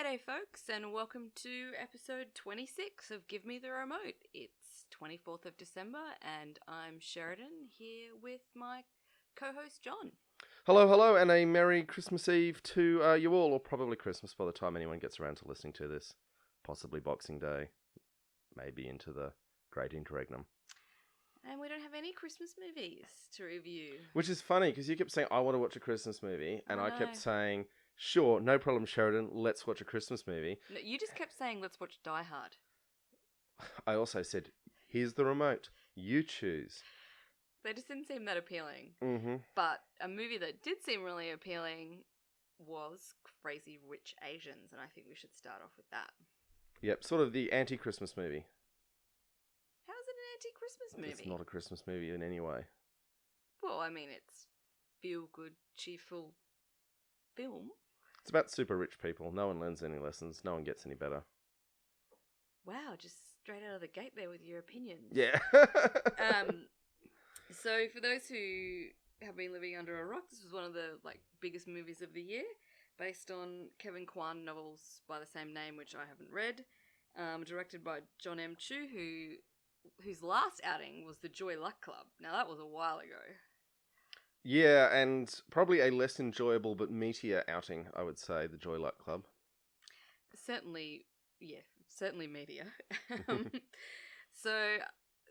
G'day folks, and welcome to episode 26 of Give Me the Remote. It's 24th of December, and I'm Sheridan, here with my co-host John. Hello, and a Merry Christmas Eve to you all, or probably Christmas by the time anyone gets around to listening to this. Possibly Boxing Day, maybe into the Great Interregnum. And we don't have any Christmas movies to review. Which is funny, because you kept saying, I want to watch a Christmas movie, and I know. kept saying, sure, no problem, Sheridan, let's watch a Christmas movie. No, you just kept saying, let's watch Die Hard. I also said, here's the remote, you choose. They just didn't seem that appealing. Mm-hmm. But a movie that did seem really appealing was Crazy Rich Asians, and I think we should start off with that. Yep, sort of the anti-Christmas movie. How is it an anti-Christmas movie? It's not a Christmas movie in any way. Well, I mean, it's feel-good, cheerful film. It's about super rich people. No one learns any lessons. No one gets any better. Wow, just straight out of the gate there with your opinions. Yeah. So for those who have been living under a rock, this was one of the biggest movies of the year, based on Kevin Kwan novels by the same name, which I haven't read. Directed by John M. Chu, whose last outing was the Joy Luck Club. Now that was a while ago. Yeah, and probably a less enjoyable but meatier outing, I would say, the Joy Luck Club. Certainly media. So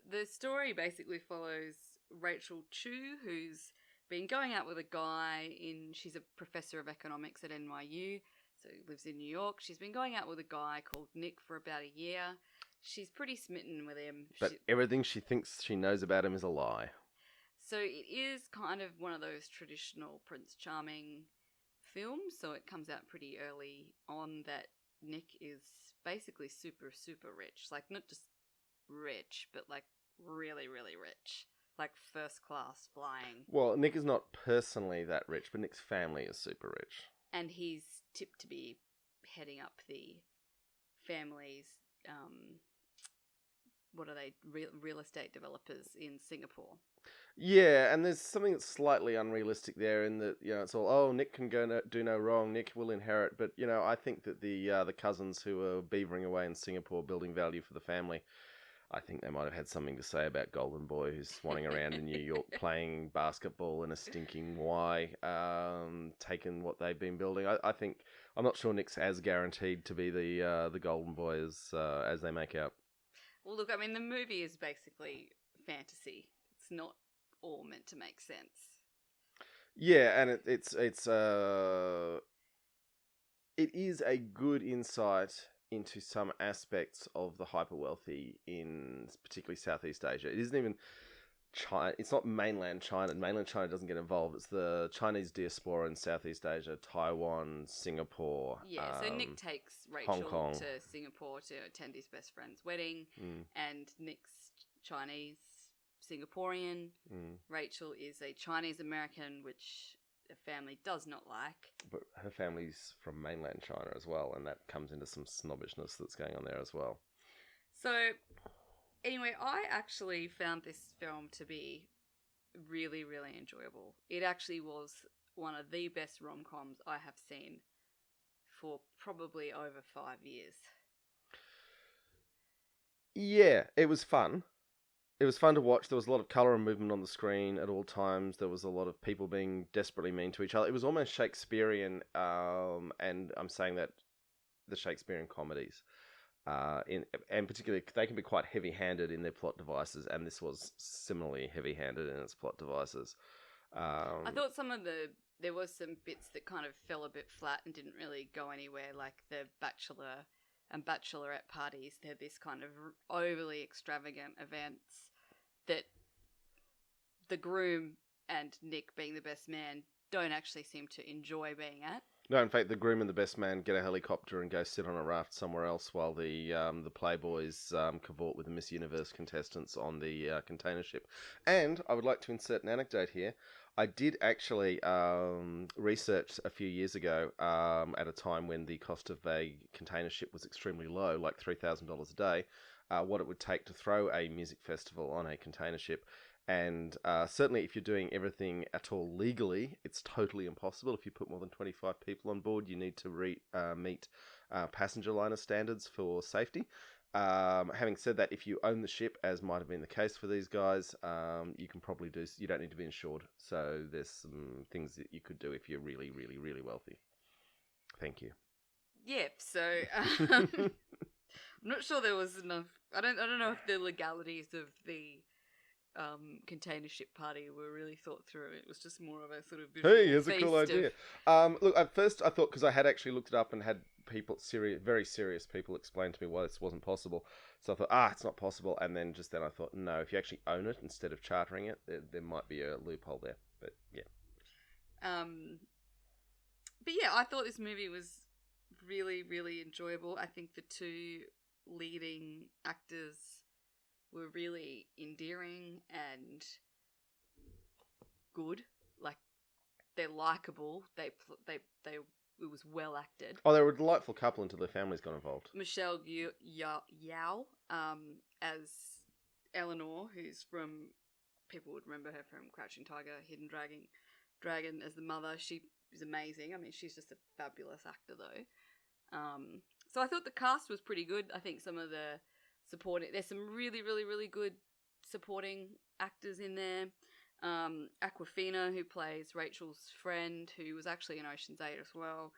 the story basically follows Rachel Chu, who's been going out with a guy she's a professor of economics at NYU, so lives in New York. She's been going out with a guy called Nick for about a year. She's pretty smitten with him. But everything she thinks she knows about him is a lie. So it is kind of one of those traditional Prince Charming films, so it comes out pretty early on that Nick is basically super, super rich. Like, not just rich, but really, really rich. Like first class flying. Well, Nick is not personally that rich, but Nick's family is super rich. And he's tipped to be heading up the family's, real estate developers in Singapore. Yeah, and there's something that's slightly unrealistic there in that, it's all, Nick can do no wrong, Nick will inherit. But, I think that the cousins who are beavering away in Singapore building value for the family, I think they might have had something to say about Golden Boy, who's swanning around in New York playing basketball in a stinking Y, taking what they've been building. I'm not sure Nick's as guaranteed to be the Golden Boy as they make out. Well, look, I mean, the movie is basically fantasy. It's not all meant to make sense. Yeah, and it is a good insight into some aspects of the hyper-wealthy in particularly Southeast Asia. It isn't even China. It's not mainland China. Mainland China doesn't get involved. It's the Chinese diaspora in Southeast Asia, Taiwan, Singapore. Yeah, so Nick takes Hong Rachel Kong. to Singapore to attend his best friend's wedding, and Nick's Chinese, Singaporean. Rachel is a Chinese American, which the family does not like. But her family's from mainland China as well, and that comes into some snobbishness that's going on there as well. So, anyway, I actually found this film to be really, really enjoyable. It actually was one of the best rom-coms I have seen for probably over 5 years. Yeah, it was fun. It was fun to watch. There was a lot of colour and movement on the screen at all times. There was a lot of people being desperately mean to each other. It was almost Shakespearean, and I'm saying that the Shakespearean comedies, and particularly, they can be quite heavy-handed in their plot devices, and this was similarly heavy-handed in its plot devices. I thought there was some bits that kind of fell a bit flat and didn't really go anywhere, like the bachelor and bachelorette parties. They're this kind of overly extravagant events that the groom and Nick, being the best man, don't actually seem to enjoy being at. No, in fact, the groom and the best man get a helicopter and go sit on a raft somewhere else while the playboys cavort with the Miss Universe contestants on the container ship. And I would like to insert an anecdote here. I did actually research a few years ago at a time when the cost of a container ship was extremely low, like $3,000 a day, what it would take to throw a music festival on a container ship. And certainly if you're doing everything at all legally, it's totally impossible. If you put more than 25 people on board, you need to meet passenger liner standards for safety. Having said that, if you own the ship, as might have been the case for these guys, you can probably you don't need to be insured. So there's some things that you could do if you're really, really, really wealthy. Thank you. Yep. So I'm not sure there was enough. I don't know if the legalities of the container ship party were really thought through. It was just more of a sort of visual Hey, it's a cool idea. Look, at first I thought, because I had actually looked it up and had people, very serious people, explain to me why this wasn't possible. So I thought, it's not possible. And then I thought, no, if you actually own it instead of chartering it, there might be a loophole there. But yeah. But yeah, I thought this movie was really, really enjoyable. I think the two leading actors were really endearing and good. Like, they're likable. It was well acted. Oh, they were a delightful couple until their families got involved. Michelle Yeoh, as Eleanor, who's from, people would remember her from Crouching Tiger, Hidden Dragon as the mother. She is amazing. I mean, she's just a fabulous actor, though. So I thought the cast was pretty good. I think some of the there's some really, really, really good supporting actors in there. Aquafina, who plays Rachel's friend, who was actually in Ocean's 8 as well.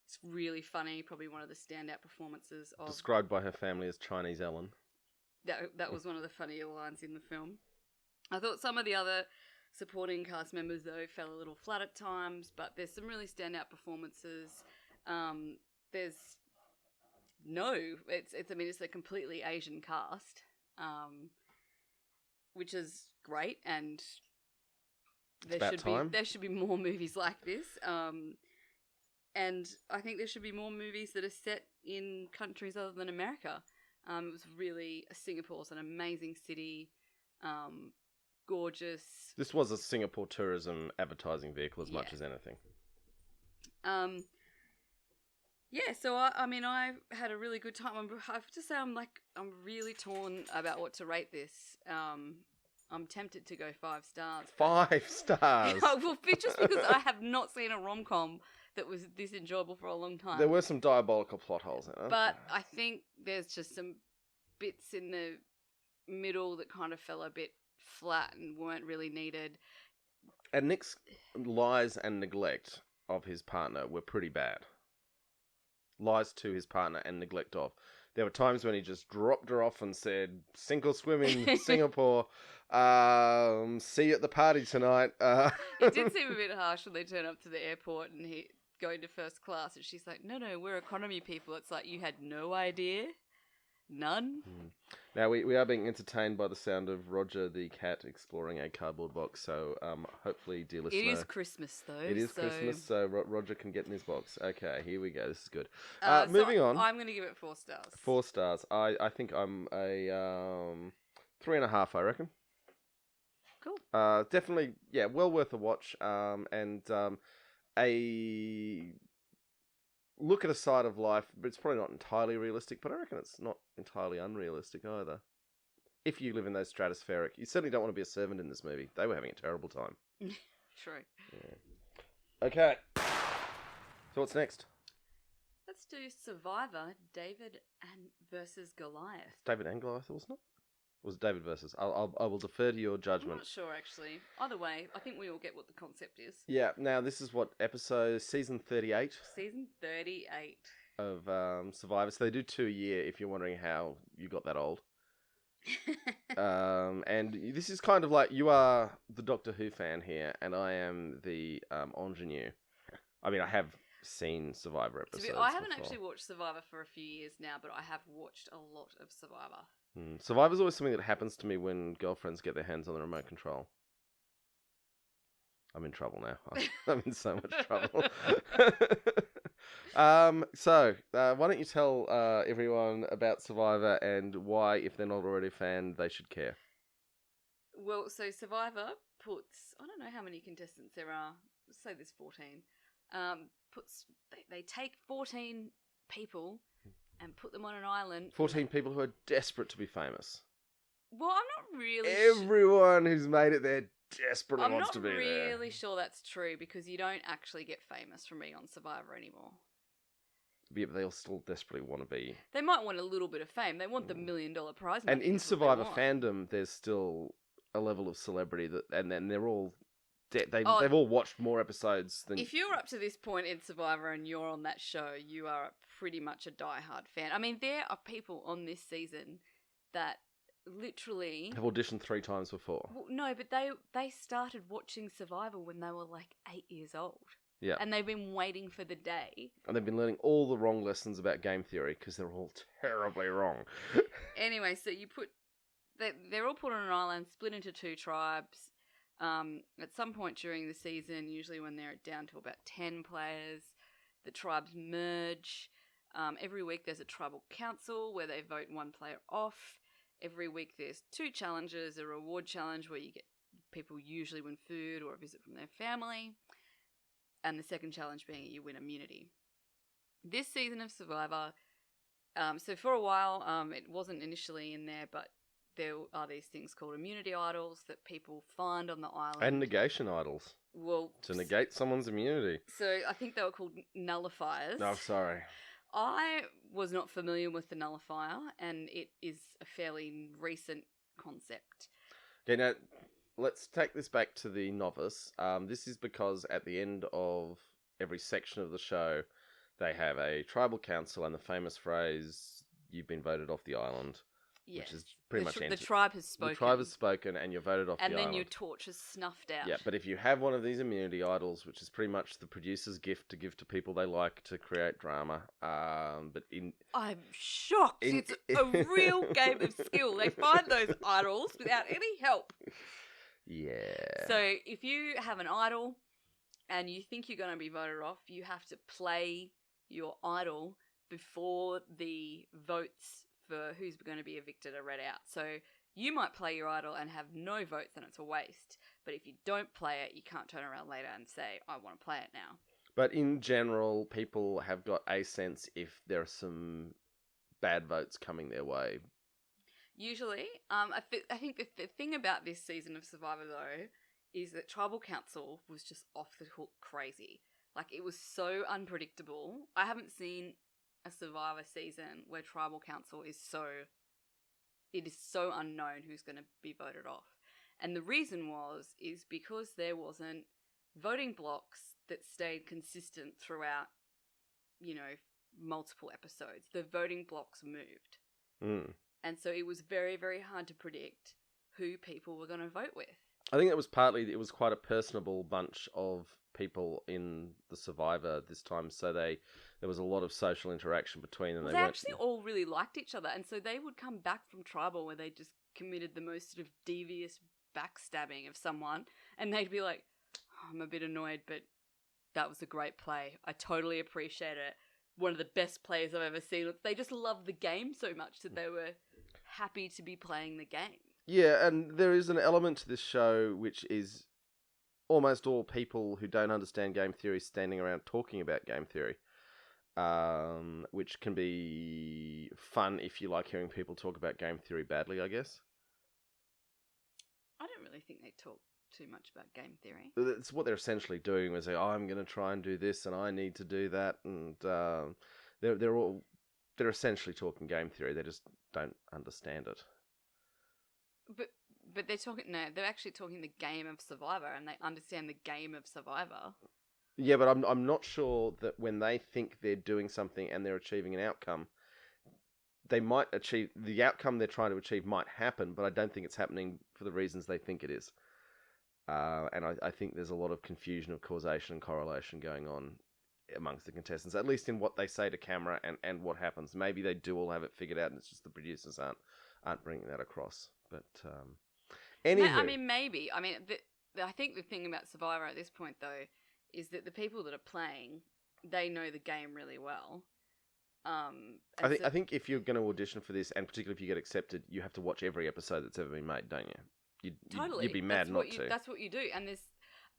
It's really funny, probably one of the standout performances of... Described by her family as Chinese Ellen. That was one of the funnier lines in the film. I thought some of the other supporting cast members, though, fell a little flat at times, but there's some really standout performances. It's a completely Asian cast, which is great, and there should be more movies like this. And I think there should be more movies that are set in countries other than America. Singapore's an amazing city, gorgeous. This was a Singapore tourism advertising vehicle as much as anything. Yeah, so I had a really good time. I have to say I'm really torn about what to rate this. I'm tempted to go 5 stars. 5 stars? Well, just because I have not seen a rom-com that was this enjoyable for a long time. There were some diabolical plot holes in it. But I think there's just some bits in the middle that kind of fell a bit flat and weren't really needed. And Nick's lies and neglect of his partner were pretty bad. Lies to his partner and neglect of. There were times when he just dropped her off and said, sink or swim in Singapore, see you at the party tonight. It did seem a bit harsh when they turn up to the airport and he going to first class and she's like, no, we're economy people. It's like, you had no idea? None? Now, we are being entertained by the sound of Roger the cat exploring a cardboard box, so hopefully, dear listener... It is Christmas, though. It is Christmas, so Roger can get in his box. Okay, here we go. This is good. So moving on. I'm going to give it 4 stars. 4 stars. I think I'm a 3.5, I reckon. Cool. Definitely, yeah, well worth a watch, and a look at a side of life, but it's probably not entirely realistic, but I reckon it's not entirely unrealistic either. If you live in those stratospheric, you certainly don't want to be a servant in this movie. They were having a terrible time. True. Yeah. Okay. So what's next? Let's do Survivor, David versus Goliath. David and Goliath, wasn't it? Or was it David versus? I will defer to your judgment. I'm not sure, actually. Either way, I think we all get what the concept is. Yeah. Now, this is what season 38. Season 38. Of Survivor. So they do 2 a year, if you're wondering how you got that old. And this is kind of like, you are the Doctor Who fan here, and I am the ingenue. I mean, I have seen Survivor episodes. I haven't actually watched Survivor for a few years now, but I have watched a lot of Survivor. Survivor's always something that happens to me when girlfriends get their hands on the remote control. I'm in trouble now. I'm in so much trouble. So, why don't you tell everyone about Survivor and why, if they're not already a fan, they should care? Well, so Survivor puts, I don't know how many contestants there are, let's say there's 14, they take 14 people and put them on an island. 14 people who are desperate to be famous. Well, I'm not really Everyone who's made it there desperately I'm wants not to be there. really sure that's true because you don't actually get famous from being on Survivor anymore. Yeah, but they'll still desperately want to be. They might want a little bit of fame. They want the $1 million prize money. And in is what they Survivor want. fandom, there's still a level of celebrity that, and then they're all. They've Oh, all watched more episodes than. if you're up to this point in Survivor and you're on that show, you are pretty much a diehard fan. I mean, there are people on this season that literally have auditioned 3 times before. Well, no, but they started watching Survivor when they were like 8 years old. Yeah. And they've been waiting for the day. And they've been learning all the wrong lessons about game theory because they're all terribly wrong. Anyway, so they're all put on an island, split into 2 tribes. At some point during the season, usually when they're down to about 10 players, the tribes merge. Every week there's a tribal council where they vote one player off. Every week there's 2 challenges, a reward challenge where you get people usually win food or a visit from their family, and the second challenge being you win immunity. This season of Survivor, so for a while it wasn't initially in there, but there are these things called immunity idols that people find on the island. And negation idols. Well, to negate someone's immunity. So I think they were called nullifiers. No, sorry. I was not familiar with the nullifier, and it is a fairly recent concept. Okay, now let's take this back to the novice. This is because at the end of every section of the show, they have a tribal council and the famous phrase, "You've been voted off the island." Yes. Which is pretty much the tribe has spoken. The tribe has spoken and you're voted off the island. And then your torch is snuffed out. Yeah, but if you have one of these immunity idols, which is pretty much the producer's gift to give to people they like to create drama, I'm shocked. It's a real game of skill. They find those idols without any help. Yeah. So if you have an idol and you think you're going to be voted off, you have to play your idol before the votes for who's going to be evicted are read out. So you might play your idol and have no votes and it's a waste. But if you don't play it, you can't turn around later and say, I want to play it now. But in general, people have got a sense if there are some bad votes coming their way. Usually. I think the thing about this season of Survivor, though, is that Tribal Council was just off the hook crazy. Like, it was so unpredictable. I haven't seen a Survivor season where Tribal Council is so unknown who's going to be voted off. And the reason is because there wasn't voting blocks that stayed consistent throughout, multiple episodes. The voting blocks moved. Mm. And so it was very, very hard to predict who people were going to vote with. I think it was quite a personable bunch of people in the Survivor this time, so there was a lot of social interaction between them. Well, they actually all really liked each other, and so they would come back from Tribal where they just committed the most sort of devious backstabbing of someone, and they'd be like, I'm a bit annoyed, but that was a great play. I totally appreciate it. One of the best players I've ever seen. They just loved the game so much that they were happy to be playing the game. Yeah, and there is an element to this show which is almost all people who don't understand game theory standing around talking about game theory, which can be fun if you like hearing people talk about game theory badly, I guess. I don't really think they talk too much about game theory. It's what they're essentially doing, is say, I'm going to try and do this and I need to do that, and they're essentially talking game theory. They just don't understand it. But they're actually talking the game of Survivor, and they understand the game of Survivor. Yeah, but I'm not sure that when they think they're doing something and they're achieving an outcome, they might achieve the outcome they're trying to achieve might happen, but I don't think it's happening for the reasons they think it is. And I think there's a lot of confusion of causation and correlation going on amongst the contestants, at least in what they say to camera and what happens. Maybe they do all have it figured out, and it's just the producers aren't bringing that across. But anywho, I mean, maybe. I mean, I think the thing about Survivor at this point, though, is that the people that are playing, they know the game really well. I think if you're going to audition for this, and particularly if you get accepted, you have to watch every episode that's ever been made, don't you? Totally. You'd be mad not to. That's what you do. And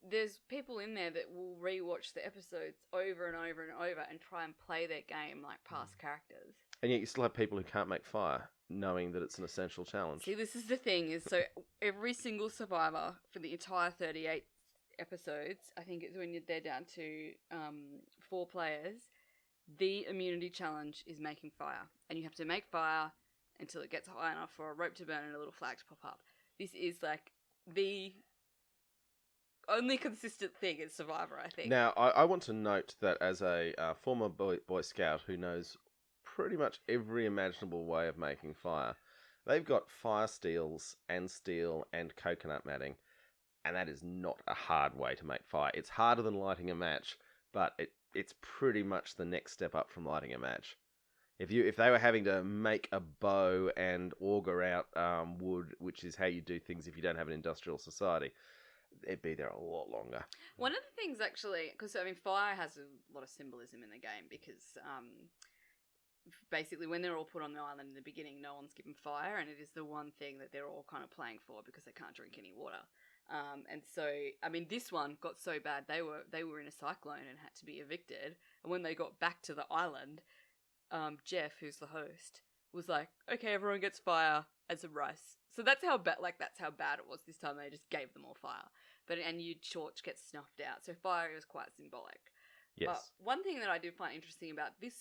there's people in there that will rewatch the episodes over and over and over and try and play their game like past characters. And yet you still have people who can't make fire, knowing that it's an essential challenge. See, this is the thing, is so every single survivor for the entire 38 episodes, I think it's when they're down to 4 players, the immunity challenge is making fire. And you have to make fire until it gets high enough for a rope to burn and a little flag to pop up. This is like the only consistent thing in Survivor, I think. Now, I want to note that as a former Boy Scout who knows pretty much every imaginable way of making fire, they've got fire steels and steel and coconut matting, and that is not a hard way to make fire. It's harder than lighting a match, but it's pretty much the next step up from lighting a match. If they were having to make a bow and auger out wood, which is how you do things if you don't have an industrial society, it'd be there a lot longer. One of the things, actually, because I mean, fire has a lot of symbolism in the game because basically when they're all put on the island in the beginning, no one's given fire, and it is the one thing that they're all kind of playing for because they can't drink any water. And so, I mean, this one got so bad they were in a cyclone and had to be evicted. And when they got back to the island, Jeff, who's the host, was like, "Okay, everyone gets fire and some rice." So that's how bad it was this time. They just gave them all fire, and George gets snuffed out. So fire is quite symbolic. Yes. But one thing that I did find interesting about this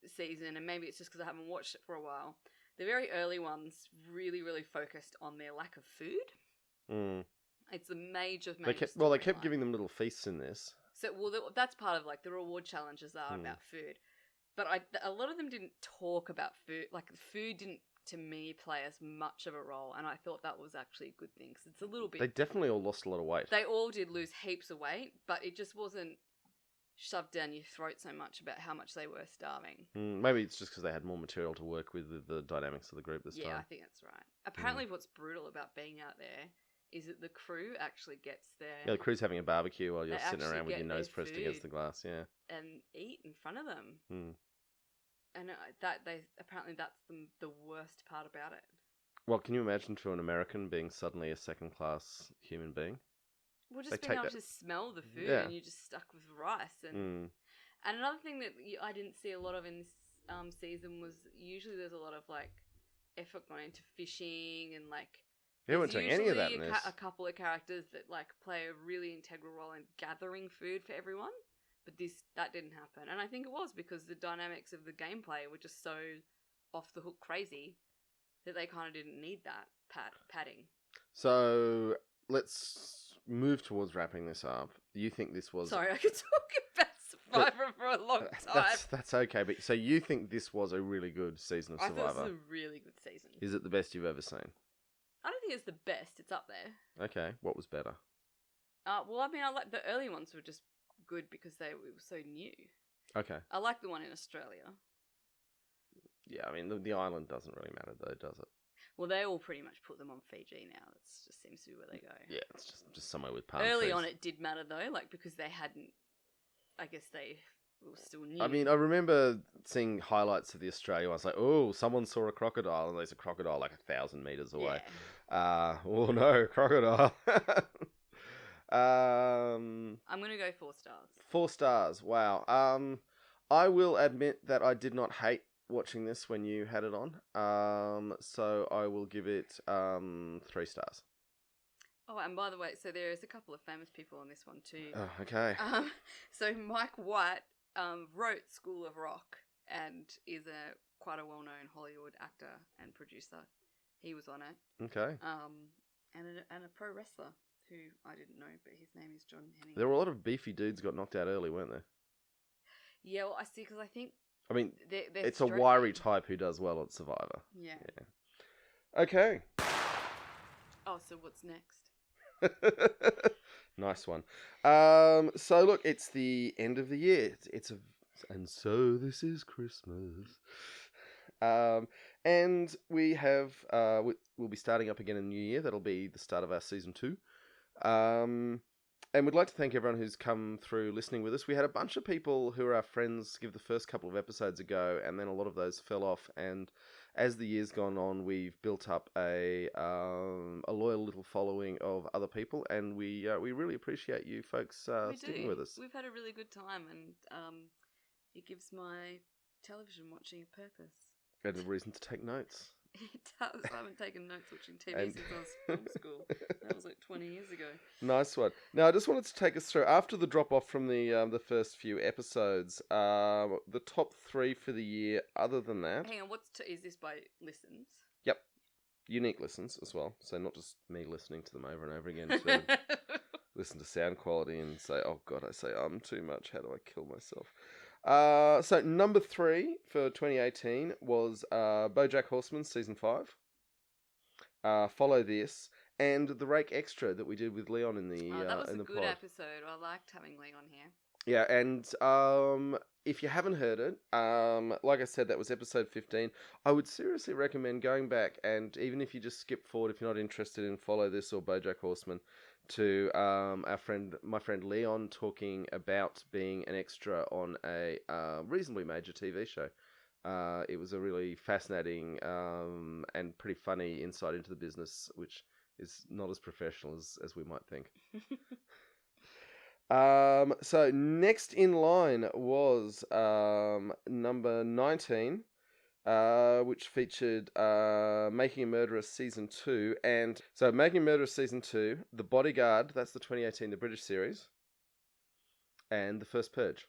season, and maybe it's just because I haven't watched it for a while, the very early ones really, really focused on their lack of food. Mm. It's a major They kept giving them little feasts in this. So, that's part of like the reward challenges are about food. But a lot of them didn't talk about food. Like, food didn't, to me, play as much of a role, and I thought that was actually a good thing, because it's a little bit... They definitely all lost a lot of weight. They all did lose heaps of weight, but it just wasn't shoved down your throat so much about how much they were starving. Maybe it's just because they had more material to work with the dynamics of the group this time. Yeah, I think that's right. Apparently what's brutal about being out there is that the crew actually gets their... Yeah, the crew's having a barbecue while you're sitting around with get your nose their pressed against the glass, yeah. And eat in front of them. Mm. And apparently that's the worst part about it. Well, can you imagine to an American being suddenly a second-class human being? Well, just being able to smell the food and you're just stuck with rice. And another thing that I didn't see a lot of in this season was usually there's a lot of like effort going into fishing and like... They weren't doing any of that in this. A couple of characters that like play a really integral role in gathering food for everyone. But that didn't happen. And I think it was because the dynamics of the gameplay were just so off the hook crazy that they kind of didn't need that padding. So let's move towards wrapping this up. You think this was... Sorry, I could talk about Survivor for a long time. That's okay. But so you think this was a really good season of Survivor? I thought it was a really good season. Is it the best you've ever seen? I don't think it's the best. It's up there. Okay. What was better? Well, I mean, I like the early ones were just good because it was so new. Okay. I like the one in Australia. Yeah, I mean, the island doesn't really matter, though, does it? Well, they all pretty much put them on Fiji now. That just seems to be where they go. Yeah, it's just somewhere with palm Early trees. on, it did matter, though, like, because they hadn't... I guess they were still new. I mean, I remember seeing highlights of the Australia ones, like, oh, someone saw a crocodile, and there's a crocodile like 1,000 metres away. Yeah. Oh, no, crocodile. I'm going to go 4 stars. 4 stars, wow. I will admit that I did not hate watching this when you had it on. So I will give it 3 stars. Oh, and by the way, so there is a couple of famous people on this one too. Oh, okay. So Mike White wrote School of Rock and is quite a well-known Hollywood actor and producer. He was on it. Okay. And a pro wrestler who I didn't know, but his name is John Henning. There were a lot of beefy dudes got knocked out early, weren't there? Yeah, well, I see, because I think... I mean, they're it's a wiry type who does well at Survivor. Yeah. Okay. Oh, so what's next? Nice one. So look, it's the end of the year. And so this is Christmas. And we have we'll be starting up again in the new year. That'll be the start of our season 2. And we'd like to thank everyone who's come through listening with us. We had a bunch of people who are our friends give the first couple of episodes a go, and then a lot of those fell off. And as the year's gone on, we've built up a loyal little following of other people, and we really appreciate you folks sticking with us. We've had a really good time, and it gives my television watching a purpose. And a reason to take notes. It does. I haven't taken notes watching TV since I was film school. That was like 20 years ago. Nice one. Now, I just wanted to take us through, after the drop-off from the first few episodes, the top 3 for the year, other than that... Hang on, is this by listens? Yep. Unique listens as well. So not just me listening to them over and over again to listen to sound quality and say, oh God, I say too much. How do I kill myself? So number 3 for 2018 was BoJack Horseman Season 5. Follow this, and the Rake Extra that we did with Leon in the that was in a the good pod. episode. I liked having Leon here. Yeah, and if you haven't heard it, like I said, that was episode 15. I would seriously recommend going back, and even if you just skip forward, if you're not interested in Follow This or BoJack Horseman, to my friend Leon talking about being an extra on a reasonably major TV show. It was a really fascinating and pretty funny insight into the business, which is not as professional as we might think. So next in line was number 19, which featured Making a Murderer Season 2. And so Making a Murderer Season 2, The Bodyguard, that's the 2018, the British series, and The First Purge.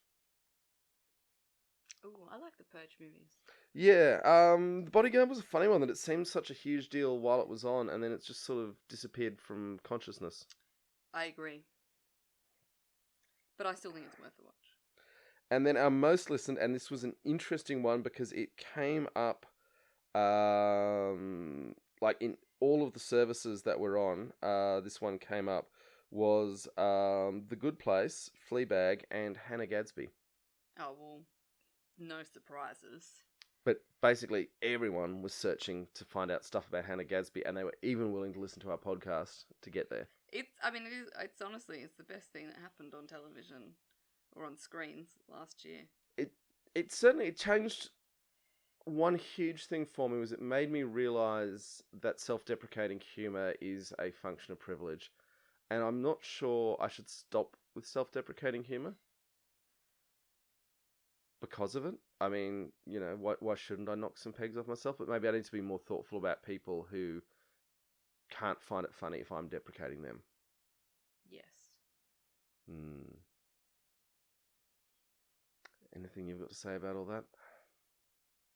Oh, I like the Purge movies. Yeah, The Bodyguard was a funny one, that it seemed such a huge deal while it was on, and then it just sort of disappeared from consciousness. I agree. But I still think it's worth a watch. And then our most listened, and this was an interesting one because it came up like in all of the services that we're on, this one came up, was The Good Place, Fleabag, and Hannah Gadsby. Oh, well, no surprises. But basically everyone was searching to find out stuff about Hannah Gadsby, and they were even willing to listen to our podcast to get there. It's honestly, it's the best thing that happened on television or on screens last year. It certainly changed. One huge thing for me was it made me realise that self-deprecating humour is a function of privilege. And I'm not sure I should stop with self-deprecating humour because of it. I mean, you know, why shouldn't I knock some pegs off myself? But maybe I need to be more thoughtful about people who can't find it funny if I'm deprecating them. Yes. Anything you've got to say about all that?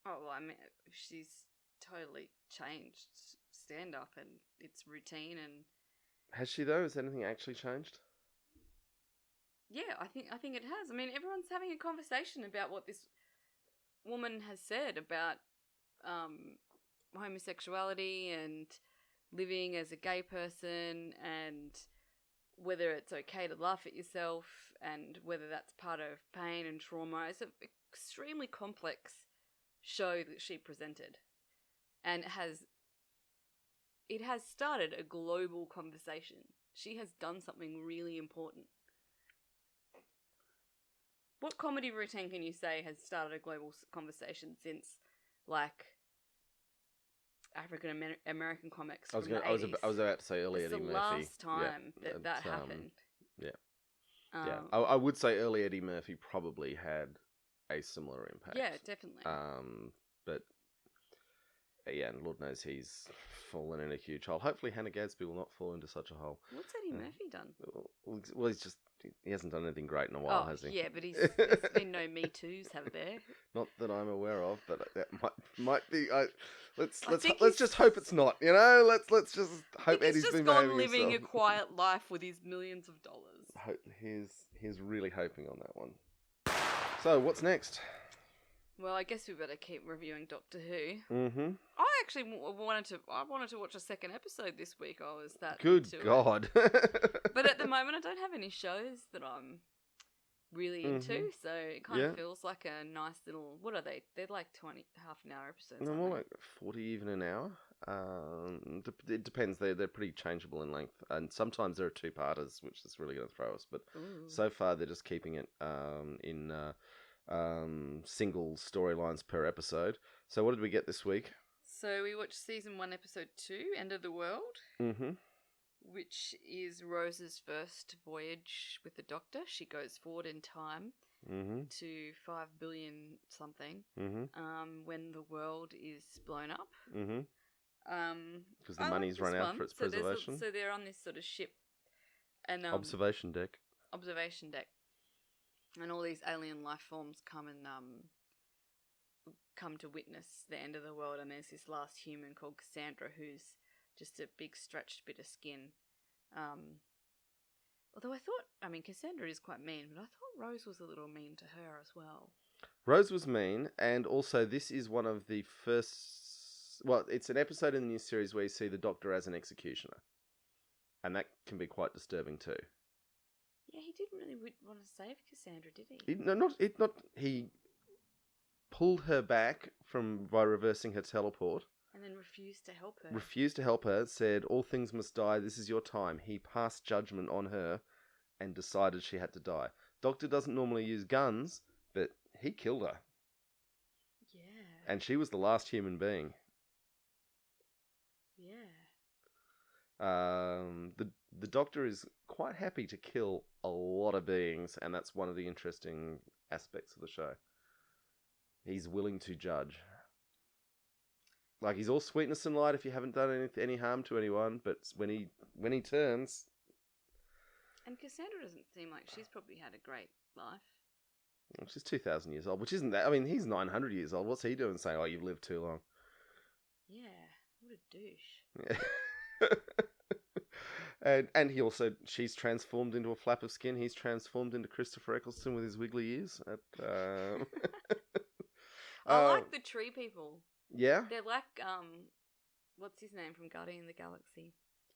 Oh, well, I mean, she's totally changed stand-up and its routine and... Has she, though? Has anything actually changed? Yeah, I think it has. I mean, everyone's having a conversation about what this woman has said about homosexuality and living as a gay person and whether it's okay to laugh at yourself and whether that's part of pain and trauma. It's an extremely complex show that she presented, and it has started a global conversation. She has done something really important. What comedy routine can you say has started a global conversation since, like, African American comics from the 80s? I was about to say early Eddie Murphy. It's the last time that happened. Yeah. I would say early Eddie Murphy probably had a similar impact. Yeah, definitely. But yeah, and Lord knows he's fallen in a huge hole. Hopefully Hannah Gadsby will not fall into such a hole. What's Eddie Murphy done? Well, he hasn't done anything great in a while, has he? Yeah, but there's been no Me Too's, have there? Not that I'm aware of, but that might be. Let's just hope it's not. You know, let's just hope Eddie's been behaving himself. He's just gone living a quiet life with his millions of dollars. He's really hoping on that one. So what's next? Well, I guess we better keep reviewing Doctor Who. Mm-hmm. I actually wanted to watch a second episode this week. I was that good God. But at the moment, I don't have any shows that I'm really into. So it kind Yeah. of feels like a nice little. What are they? They're like half an hour episodes. No, Aren't more they? like 40 even an hour. It depends. They're pretty changeable in length, and sometimes there are two-parters, which is really going to throw us. But Ooh. so far, they're just keeping it in single storylines per episode. So what did we get this week? So we watched season 1, episode 2, End of the World, which is Rose's first voyage with the Doctor. She goes forward in time to 5 billion something when the world is blown up. Because the money's run out for its preservation. So they're on this sort of ship. And observation deck. And all these alien life forms come to witness the end of the world, and there's this last human called Cassandra who's just a big stretched bit of skin. Although Cassandra is quite mean, but I thought Rose was a little mean to her as well. Rose was mean, and also this is one of the first... Well, it's an episode in the new series where you see the Doctor as an executioner. And that can be quite disturbing too. Yeah, he didn't really want to save Cassandra, did he? He pulled her back by reversing her teleport. And then refused to help her. Said, all things must die, this is your time. He passed judgment on her and decided she had to die. Doctor doesn't normally use guns, but he killed her. Yeah. And she was the last human being. Yeah. The Doctor is quite happy to kill a lot of beings, and that's one of the interesting aspects of the show. He's willing to judge. Like, he's all sweetness and light if you haven't done any harm to anyone, but when he turns... And Cassandra doesn't seem like she's probably had a great life. Well, she's 2,000 years old, which isn't that... I mean, he's 900 years old. What's he doing saying, oh, you've lived too long? Yeah, what a douche. Yeah. and he also... She's transformed into a flap of skin. He's transformed into Christopher Eccleston with his wiggly ears. I like the tree people. Yeah? They're like, what's his name from Guardian of the Galaxy?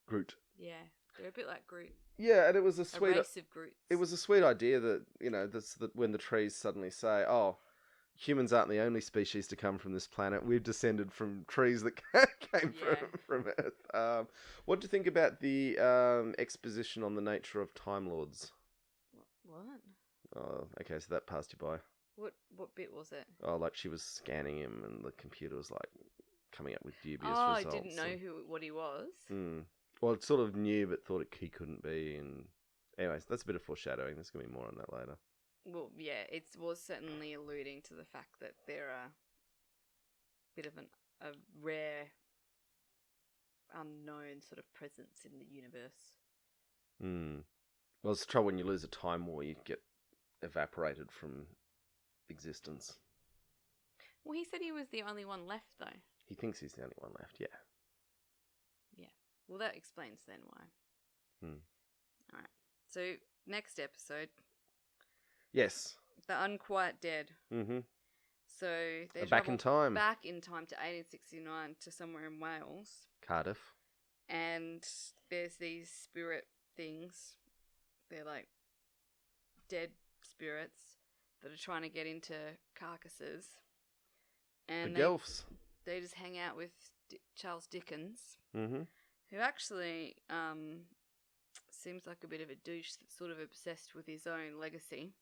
Groot. Yeah, they're a bit like Groot. Yeah, and it was a race of Groots. It was a sweet idea that, when the trees suddenly say, oh, humans aren't the only species to come from this planet. We've descended from trees that came from Earth. What do you think about the exposition on the nature of Time Lords? What? Oh, okay, so that passed you by. What bit was it? Oh, like she was scanning him and the computer was like coming up with dubious results. results. I didn't know what he was. Well, it sort of knew but thought he couldn't be. And anyways, that's a bit of foreshadowing. There's going to be more on that later. Well, yeah, it was certainly alluding to the fact that they're a bit of a rare, unknown sort of presence in the universe. Well, it's the trouble when you lose a time war, you get evaporated from existence. Well, he said he was the only one left, though. He thinks he's the only one left, yeah. Yeah. Well, that explains then why. Alright. So, next episode. Yes. The Unquiet Dead. So, they're back in time. Back in time to 1869 to somewhere in Wales. Cardiff. And there's these spirit things. They're like dead spirits that are trying to get into carcasses. And the Gelfs. They just hang out with Charles Dickens, who actually seems like a bit of a douche that's sort of obsessed with his own legacy.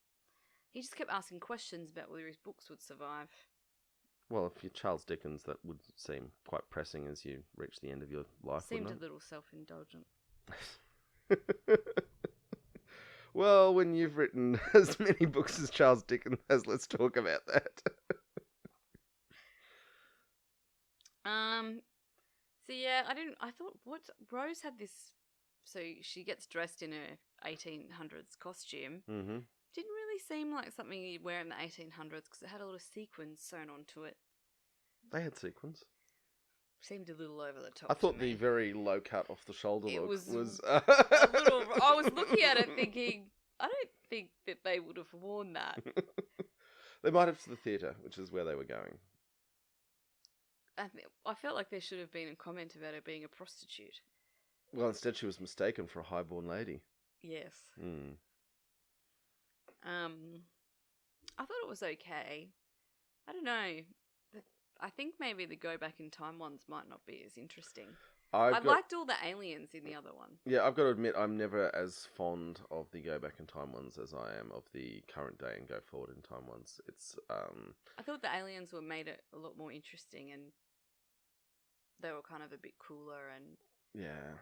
He just kept asking questions about whether his books would survive. Well, if you're Charles Dickens, that would seem quite pressing as you reach the end of your life. Seemed a little self-indulgent. Well, when you've written as many books as Charles Dickens has, let's talk about that. So yeah, I thought, Rose had this, so she gets dressed in her 1800s costume. Didn't really seem like something you'd wear in the 1800s because it had a lot of sequins sewn onto it. They had sequins. Seemed a little over the top. I thought the very low cut off the shoulder look was a little. I was looking at it thinking, I don't think that they would have worn that. They might have to the theatre, which is where they were going. I felt like there should have been a comment about her being a prostitute. Well, instead she was mistaken for a highborn lady. Yes. I thought it was okay. I don't know. I think maybe the go back in time ones might not be as interesting. I liked all the aliens in the other one. Yeah, I've got to admit, I'm never as fond of the go back in time ones as I am of the current day and go forward in time ones. It's I thought the aliens were made it a lot more interesting, and they were kind of a bit cooler and yeah.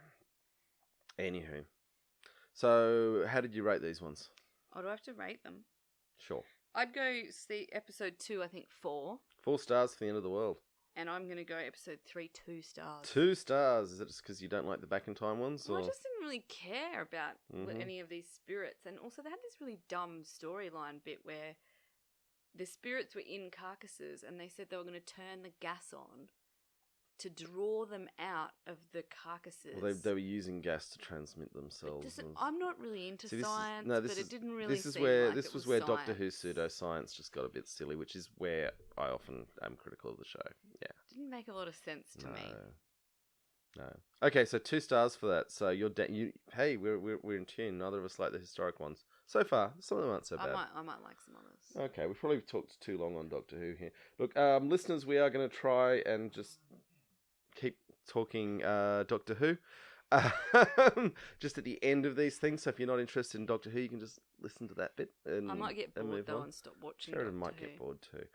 Anywho, so how did you rate these ones? Oh, do I have to rate them? Sure. I'd go see episode 2, I think 4. 4 stars for the end of the world. And I'm going to go episode 3, 2 stars. 2 stars? Is it just because you don't like the back in time ones? Well, or? I just didn't really care about any of these spirits. And also they had this really dumb storyline bit where the spirits were in carcasses and they said they were going to turn the gas on to draw them out of the carcasses. Well, they were using gas to transmit themselves. I'm not really into science, but it didn't really this is seem where like this it was where science. Doctor Who pseudoscience just got a bit silly, which is where I often am critical of the show. Yeah, didn't make a lot of sense to me. No. Okay, so 2 stars for that. So hey, we're in tune. Neither of us like the historic ones so far. Some of them aren't so bad. I might like some others. Okay, we've probably talked too long on Doctor Who here. Look, listeners, we are going to try and just keep talking Doctor Who just at the end of these things. So if you're not interested in Doctor Who, you can just listen to that bit. And I might get bored though and stop watching. Sheridan might get bored too.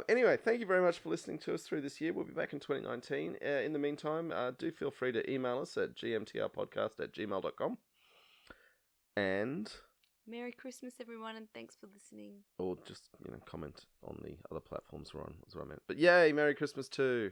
Anyway, thank you very much for listening to us through this year. We'll be back in 2019. In the meantime, do feel free to email us at gmtrpodcast@gmail.com. And Merry Christmas, everyone, and thanks for listening. Or just comment on the other platforms we're on, is what I meant. But yay, Merry Christmas too.